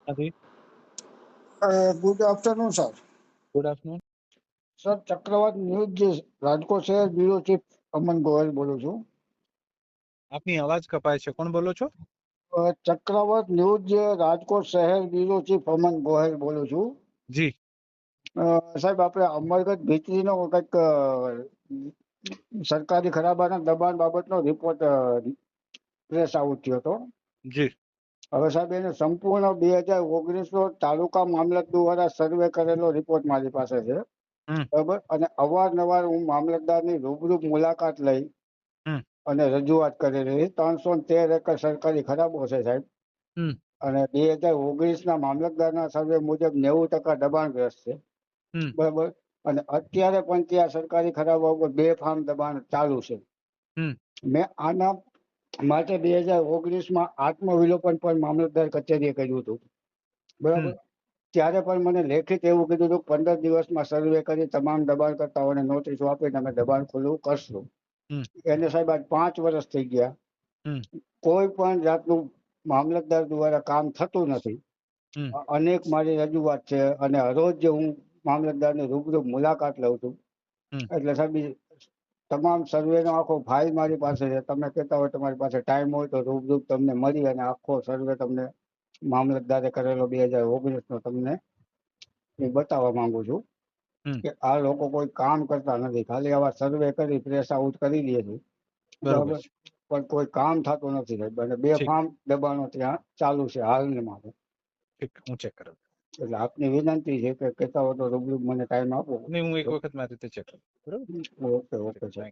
Adi, good afternoon sir. good afternoon. Sir, ચક્રવાત news જે રાજકોટ શહેર બ્યુરો ચીફ અમન ગોયલ બોલું છું. આપની અવાજ કપાય છે. કોણ બોલો છો? ચક્રવાત ન્યૂઝ જે રાજકોટ શહેર બ્યુરો ચીફ અમન ગોયલ બોલું છું. જી. સાહેબ, આપણે અમરગઢ ભીતરીનો કંઈક સરકારી ખરાબાના દબાણ બાબતનો રિપોર્ટ પ્રેસ આઉટ થયો હતો. જી. હવે સાહેબ, એને સંપૂર્ણ 2019 તાલુકા મામલતદાર દ્વારા સર્વે કરેલો રિપોર્ટ મારી પાસે છે. બરાબર. અને અવારનવાર હું મામલતદારની રૂબરૂ મુલાકાત લઈ અને રજૂઆત કરેલી. 313 એકર સરકારી ખરાબો છે સાહેબ. અને 2019 મામલતદારના સર્વે મુજબ 90% દબાણગ્રસ્ત છે. બરાબર. અને અત્યારે પણ ત્યાં સરકારી ખરાબા ઉપર બેફામ દબાણ ચાલુ છે. મેં આના માટે 2019 આત્મવિલોપન પણ મામલતદાર કચેરીએ કર્યું હતું. બરાબર. ત્યારે પણ મને લેખિત એવું કીધું હતું 15 દિવસમાં સર્વે કરી તમામ દબાણકર્તાઓને નોટિસો આપીને અમે દબાણ ખુલ્લું કરશું. એને સાહેબ આજ 5 વર્ષ થઈ ગયા. કોઈ પણ જાતનું મામલતદાર દ્વારા કામ થતું નથી. અનેક મારી રજૂઆત છે અને હરોજ હું મામલતદારની રૂબરૂ મુલાકાત લઉં છું. એટલે સાહેબ તમામ સર્વેનો આખો ફાઇલ મારી પાસે છે. તમે કહેતા હોય તમારી પાસે ટાઈમ હોય તો રૂબરૂ તમને મળી અને આખો સર્વે તમને મામલતદારે કરેલો 2019 તમને હું બતાવવા માંગુ છું કે આ લોકો કોઈ કામ કરતા નથી. ખાલી આવા સર્વે કરી પ્રેસ આઉટ કરી દે છે. બરાબર. પણ કોઈ કામ થતું નથી સાહેબ. અને બેફામ દબાણો ત્યાં ચાલુ છે હાલમાં. હું ચેક કરું. એટલે આપની વિનંતી છે કે કહેતા હોય તો રૂબરૂ મને ટાઈમ આપો. નહીં, હું એક વખત મારી રીતે ચેક કરું. બરાબર. Okay okay sir.